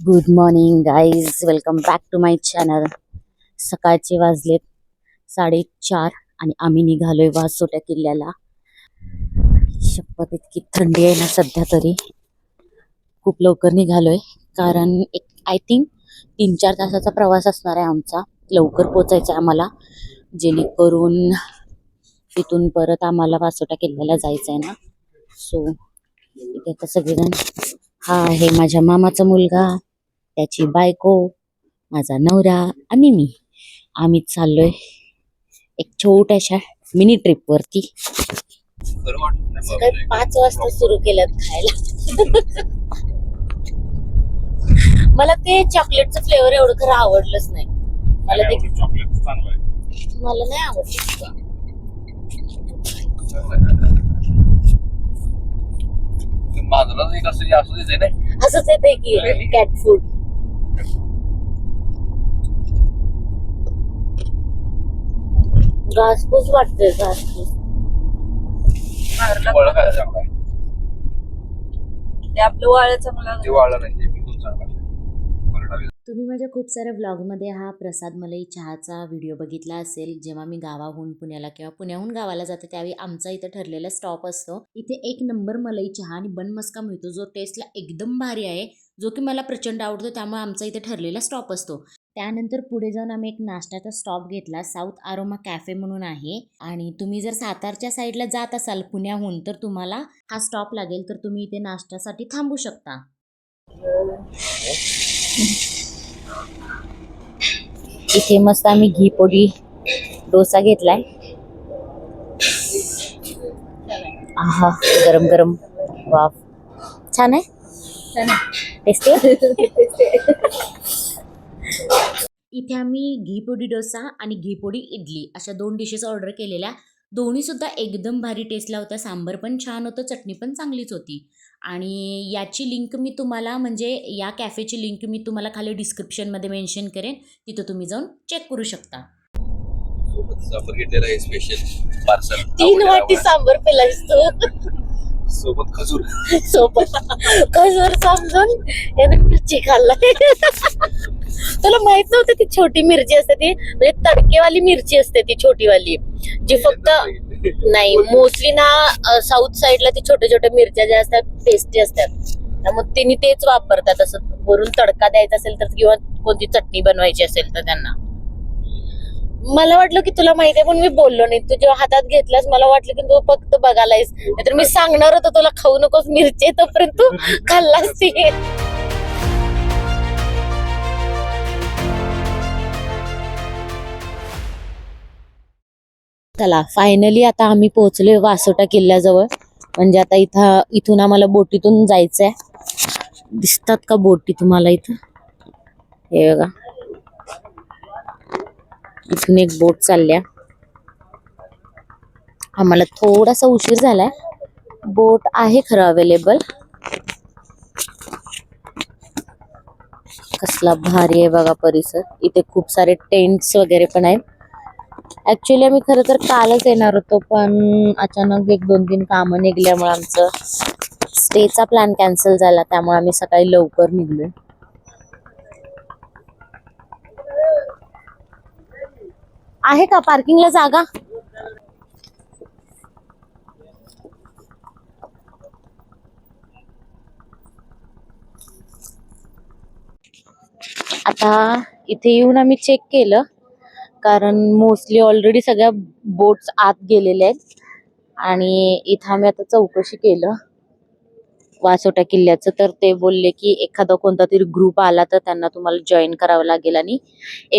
Good morning guys, welcome back to my channel. सकाळचे वाजलेत 4:30 आणि आम्ही निघालोय वासोटा किल्ल्याला. शपथ इतकी थंडी आहे ना सध्या, तरी खूप लवकर निघालोय कारण आय थिंक 3-4 तासाचा प्रवास असणार आहे आमचा. लवकर पोचायचं आहे आम्हाला, जेणेकरून तिथून परत आम्हाला वासोटा किल्ल्याला जायचं आहे ना. सो इथे आता सगळेजण, हा आहे माझ्या मामाचा मुलगा, त्याची बायको, माझा नवरा आणि मी. आम्ही चाललोय एक छोट्याशा मिनी ट्रिप वरती. सकाळी 5 वाजता सुरू केलं खायला. मला ते चॉकलेटचं फ्लेवर एवढं खरं आवडलंच नाही. मला ते चॉकलेट चांगलं आहे, मला नाही आवडलं. असंच येते की कॅट फूड. घासपूस वाटतंय, घासपूस. ते आपलं वाळं चांगलं, ते वाळं नाही, ते बिलकुल चांगलं. तुम्ही माझ्या खूप साऱ्या व्लॉगमध्ये हा प्रसाद मलाई चहाचा व्हिडिओ बघितला असेल. जेव्हा मी गावाहून पुण्याला किंवा पुण्याहून गावाला जाते त्यावेळी आमचा इथं ठरलेला स्टॉप असतो. इथे 1 नंबर मलाई चहा आणि बन मस्का मिळतो, जो टेस्टला एकदम भारी आहे, जो की मला प्रचंड आवडतो. त्यामुळे आमचा इथे ठरलेला स्टॉप असतो. त्यानंतर पुढे जाऊन आम्ही एक नाश्त्याचा स्टॉप घेतला, साऊथ आरोमा कॅफे म्हणून आहे. आणि तुम्ही जर सातारच्या साईडला जात असाल पुण्याहून, तर तुम्हाला हा स्टॉप लागेल, तर तुम्ही इथे नाश्त्यासाठी थांबू शकता. इथे मस्त आम्ही घी पोडी डोसा घेतलाय. आहा, गरम गरम, वाव, छान आहे, टेस्टी. इथे आम्ही घी पोडी डोसा आणि घी पोडी इडली अशा 2 डिशेस ऑर्डर केलेल्या. दोन्ही सुद्धा एकदम भारी टेस्टला होत्या. सांबर पण छान होतं, चटणी पण चांगलीच होती. आणि याची लिंक मी तुम्हाला, म्हणजे या कॅफेची लिंक मी तुम्हाला खाली डिस्क्रिप्शनमध्ये मेन्शन करेन, तिथं तुम्ही जाऊन चेक करू शकता. सांबर घेतलेला आहे स्पेशल पार्सल. 3 वाटी सांबर पेलायस तू, सोबत खजूर, सोबत खजूर समजून याने मिरची खाल्लाय. तुला माहित नव्हतं ती छोटी मिरची असते, ती म्हणजे तडकेवाली मिरची असते ती छोटीवाली, जी फक्त नाही, मोस्टली ना साऊथ साईडला ती छोट्या छोट्या मिरच्या ज्या असतात टेस्टी असतात. त्यामुळे त्यांनी तेच वापरतात. असं वरून तडका द्यायचा असेल तर, किंवा कोणती चटणी बनवायची असेल तर त्यांना. मला वाटलं की तुला माहिती आहे पण मी बोललो नाही. तू जेव्हा हातात घेतलास मला वाटलं की तू फक्त बघायलायस, नाहीतर मी सांगणार होतं तुला खाऊ नकोस मिरची, तोपर्यंत तू खाल्लास ती. चला, फायनली आता आम्ही पोहोचलोय वासोटा किल्ल्याजवळ. म्हणजे आता इथून आम्हाला बोटीतून जायचंय. दिसतात का बोटी तुम्हाला इथं? हे बघा, इथून एक बोट चालल्या. आम्हाला थोडासा उशीर झालाय. बोट आहे खरं अवेलेबल. कसला भारी आहे बघा परिसर. इथे खूप सारे टेंट्स वगैरे पण आहेत. ऍक्च्युअली आम्ही खरं तर कालच येणार होतो, पण अचानक 1-2-3 कामं निघल्यामुळे आमचं स्टेचा प्लॅन कॅन्सल झाला. त्यामुळे आम्ही सकाळी लवकर निघलोय. आहे का पार्किंगला जागा? आता इथे येऊन आम्ही चेक केलं, कारण मोस्टली ऑलरेडी सगळ्या बोट्स आत गेलेल्या आहेत. आणि इथं आम्ही आता चौकशी केलं वासोटा किल्ल्याचं, तर ते बोलले की एखादा कोणता तरी ग्रुप आला तर त्यांना तुम्हाला जॉईन करावं लागेल आणि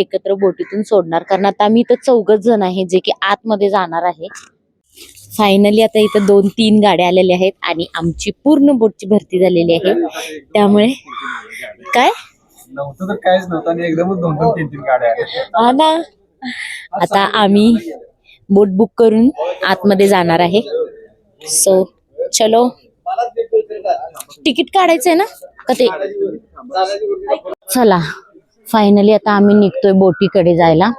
एकत्र बोटीतून सोडणार. कारण आता आम्ही इथं 4 जण आहे जे की आतमध्ये जाणार आहे. फायनली आता इथं 2-3 गाड्या आलेल्या आहेत आणि आमची पूर्ण बोटची भरती झालेली आहे. त्यामुळे काय नव्हतं तर काहीच नव्हतं आणि एकदमच 2-3 गाड्या आल्या. हा ना. आता आम्ही बोट बुक करून आतमध्ये जाणार आहे. सो चलो, तिकीट काढायचंय ना का ते? चला, फायनली आता आम्ही निघतोय बोटीकडे जायला.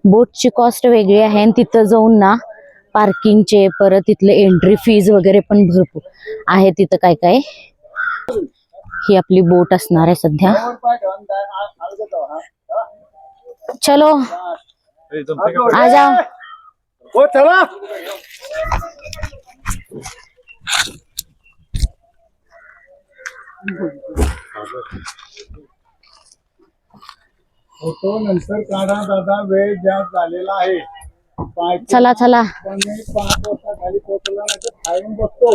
बोटची कॉस्ट वेगळी आहे आणि तिथं जाऊन ना पार्किंगचे, परत इथले एंट्री फीज वगैरे पण भरपूर आहे तिथं काय काय. ही आपली बोट असणार आहे सध्या. चलो आ जाओ. हो चला. फोटो नंतर काढा दादा, वेळ जास्त झालेला आहे. चला चला. 5 वाजता खाली पोहोचला नाही तर खाऊन बसतो.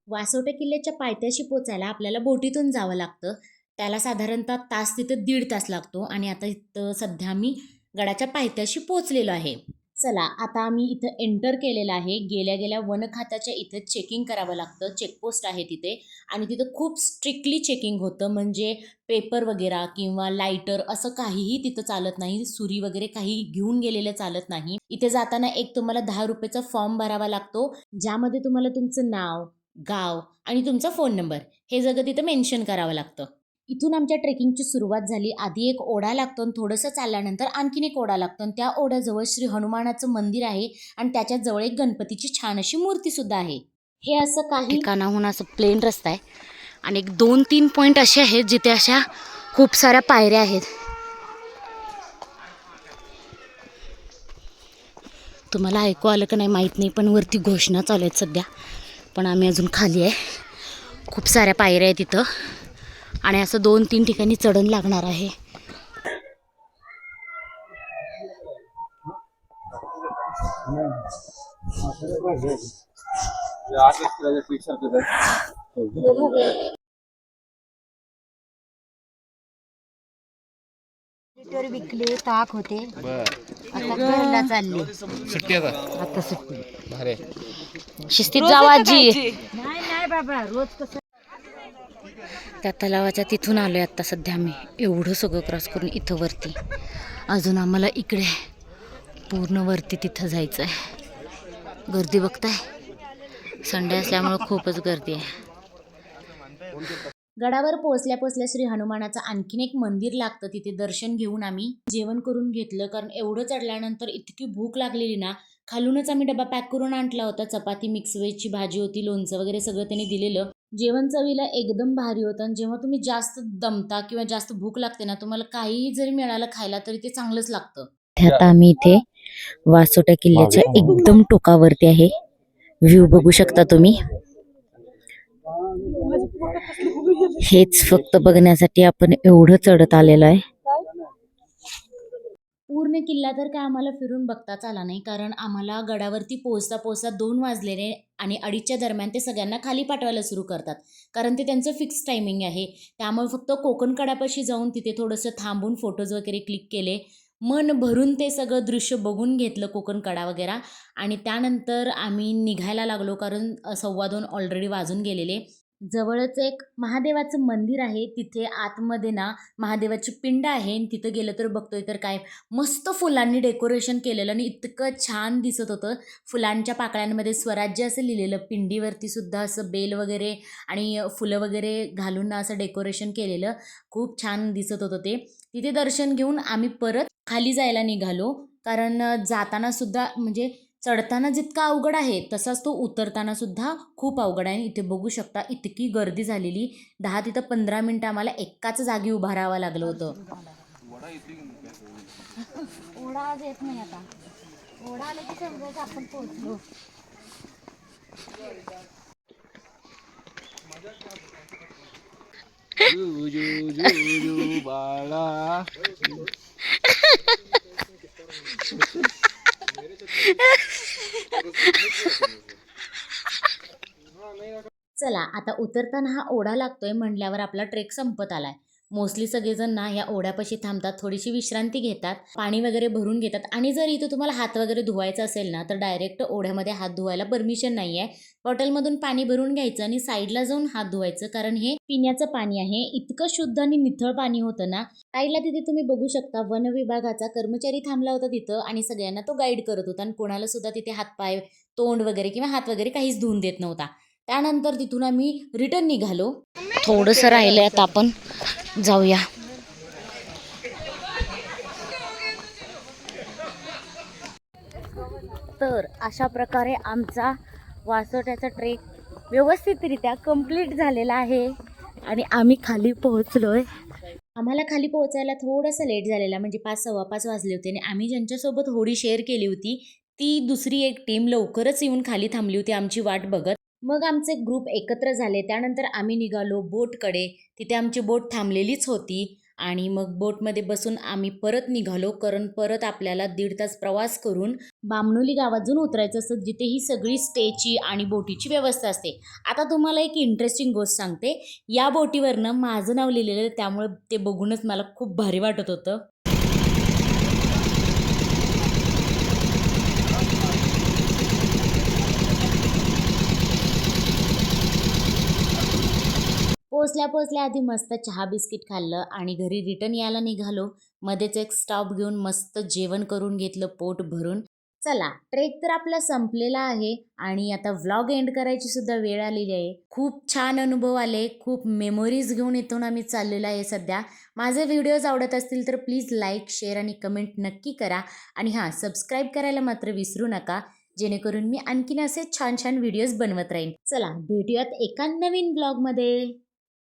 वासोटा किल्ल्याच्या पायथ्याशी पोचायला आपल्याला बोटीतून जावं लागतं. त्याला साधारणतः तास तिथं 1.5 तास लागतो. आणि आता इथं सध्या आम्ही गडाच्या पायथ्याशी पोचलेलो आहे. चला आता आम्ही इथं एंटर केलेलं आहे. गेल्या गेल्या वन खात्याच्या इथं चेकिंग करावं लागतं. चेकपोस्ट आहे तिथे आणि तिथं खूप स्ट्रिक्टली चेकिंग होतं. म्हणजे पेपर वगैरे किंवा लायटर असं काहीही तिथं चालत नाही. सुरी वगैरे काही घेऊन गेलेलं चालत नाही. इथे जाताना एक तुम्हाला 10 रुपयाचा फॉर्म भरावा लागतो, ज्यामध्ये तुम्हाला तुमचं नाव, गाव आणि तुमचा फोन नंबर हे सगळं तिथं मेन्शन करावं लागतं. इथून आमच्या ट्रेकिंगची सुरुवात झाली. आधी एक ओढा लागतो आणि थोडंसं चालल्यानंतर आणखीन एक ओढा लागतो आणि त्या ओढ्याजवळ श्री हनुमानाचं मंदिर आहे आणि त्याच्या जवळ एक गणपतीची छान अशी मूर्ती सुद्धा आहे. हे असं काही ठिकाणाहून असं प्लेन रस्ता आहे आणि एक 2-3 पॉईंट असे आहेत जिथे अशा खूप साऱ्या पायऱ्या आहेत. तुम्हाला ऐकू आलं का नाही माहीत नाही, पण वरती घोषणा चालू आहेत सध्या. पण आम्ही अजून खाली आहे. खूप साऱ्या पायऱ्या आहेत तिथं आणि असं 2-3 ठिकाणी चढण लागणार आहे. विकले ताक होते. आता घरला चालले. आता सुट्टी शिस्तीत जावा आजी. नाही बाबा, रोज कसं. त्या तलावाच्या तिथून आलोय आता सध्या आम्ही. एवढं सगळं क्रॉस करून इथं वरती अजून आम्हाला इकडे पूर्ण वरती तिथं जायचं आहे. गर्दी बघताय, संडे असल्यामुळं खूपच गर्दी आहे. गडावर पोहोचल्या पोहोचल्या श्री हनुमानाचं आणखीन एक मंदिर लागतं. तिथे दर्शन घेऊन आम्ही जेवण करून घेतलं, कारण एवढं चढल्यानंतर इतकी भूक लागलेली ना. खालूनच आम्ही डबा पॅक करून आणला होता. चपाती, मिक्स व्हेजची भाजी होती, लोणचं वगैरे सगळं त्यांनी दिलेलं. जेवण चवीला एकदम भारी होतं. आणि जेव्हा तुम्ही जास्त दमता किंवा जास्त भूक लागते ना, तुम्हाला काहीही जरी मिळालं खायला तरी ते चांगलंच लागतं. आता आम्ही इथे वासोटा किल्ल्याच्या एकदम टोकावरती आहे. व्ह्यू बघू शकता तुम्ही. हेच फक्त बघण्यासाठी आपण एवढं चढत आलेलो आहे. पूर्ण किल्ला तर काय आम्हाला फिरून बघताच आला नाही, कारण आम्हाला गडावरती पोहोचता पोहोचता 2 वाजलेले आणि 2:30च्या दरम्यान ते सगळ्यांना खाली पाठवायला सुरू करतात, कारण ते त्यांचं फिक्स टायमिंग आहे. त्यामुळे फक्त कोकण कडापाशी जाऊन तिथे थोडंसं थांबून फोटोज वगैरे क्लिक केले. मन भरून ते सगळं दृश्य बघून घेतलं, कोकण कडा वगैरे. आणि त्यानंतर आम्ही निघायला लागलो, कारण 2:15 ऑलरेडी वाजून गेलेले. जवळच एक महादेवाचं मंदिर आहे. तिथे आतमध्ये ना महादेवाची पिंड आहे. आणि तिथं गेलं तर बघतोय तर काय मस्त फुलांनी डेकोरेशन केलेलं आणि इतकं छान दिसत होतं. फुलांच्या पाकळ्यांमध्ये स्वराज्य असं लिहिलेलं. पिंडीवरती सुद्धा असं बेल वगैरे आणि फुलं वगैरे घालून असं डेकोरेशन केलेलं. खूप छान दिसत होतं ते. तिथे दर्शन घेऊन आम्ही परत खाली जायला निघालो, कारण जाताना सुद्धा म्हणजे चढताना जितका अवघड आहे तसाच तो उतरताना सुद्धा खूप अवघड आहे. इथे बघू शकता इतकी गर्दी झालेली. 10 तिथं 15 मिनिटं आम्हाला एकाच जागी उभा राहावं लागलं होतं. ओढा आज येत नाही. आता ओढा आला की समजायचं आपण पोहोचलो. बाळा चला आता उतरताना हा ओढा लागतोय म्हटल्यावर आपला ट्रेक संपत आलाय. मोस्टली सगळेजण ना या ओढ्यापाशी थांबतात, थोडीशी विश्रांती घेतात, पाणी वगैरे भरून घेतात. आणि जर इथं तुम्हाला हात वगैरे धुवायचा असेल ना तर डायरेक्ट ओढ्यामध्ये हात धुवायला परमिशन नाही आहे. बॉटलमधून पाणी भरून घ्यायचं आणि साईडला जाऊन हात धुवायचं, कारण हे पिण्याचं पाणी आहे. इतकं शुद्ध आणि नितळ पाणी होतं ना. साईडला तिथे तुम्ही बघू शकता वन विभागाचा कर्मचारी थांबला होता तिथं आणि सगळ्यांना तो गाईड करत होता आणि कोणाला सुद्धा तिथे हातपाय, तोंड वगैरे किंवा हात वगैरे काहीच धुवून देत नव्हता. त्यानंतर तिथून आम्ही रिटर्न निघालो. थोडंसं राहिलंय, आता आपण जाऊया. तर अशा प्रकारे आमचा वासोट्याचा ट्रेक व्यवस्थितरित्या कंप्लीट झालेला आहे आणि आम्ही खाली पोहोचलोय. आम्हाला खाली पोहोचायला थोडंसं लेट झालेला, म्हणजे 5:15 वाजले होते आणि आम्ही ज्यांच्यासोबत होडी शेअर केली होती ती दुसरी एक टीम लवकरच येऊन खाली थांबली होती आमची वाट बघत. मग आमचे ग्रुप एकत्र झाले. त्यानंतर आम्ही निघालो बोटकडे. तिथे आमची बोट थांबलेलीच होती आणि मग बोटमध्ये बसून आम्ही परत निघालो, कारण परत आपल्याला 1.5 तास प्रवास करून बामणोली गावात जाऊन उतरायचं असतं, जिथे ही सगळी स्टेची आणि बोटीची व्यवस्था असते. आता तुम्हाला एक इंटरेस्टिंग गोष्ट सांगते. या बोटीवरनं माझं नाव लिहिलेलं आहे, त्यामुळे ते बघूनच मला खूप भारी वाटत होतं. पोचल्या आधी मस्त चहा बिस्किट खाल्लं आणि घरी रिटर्न यायला निघालो. मध्येच एक स्टॉप घेऊन मस्त जेवण करून घेतलं पोट भरून. चला, ट्रेक तर आपला संपलेला आहे आणि आता व्लॉग एंड करायची सुद्धा वेळ आलेली आहे. खूप छान अनुभव आले, खूप मेमोरीज घेऊन इथून आम्ही चाललेलो आहे सध्या. माझे व्हिडिओज आवडत असतील तर प्लीज लाईक, शेअर आणि कमेंट नक्की करा. आणि हां, सबस्क्राईब करायला मात्र विसरू नका, जेणेकरून मी आणखीन असे छान छान व्हिडिओज बनवत राहीन. चला, भेटूयात एका नवीन ब्लॉगमध्ये.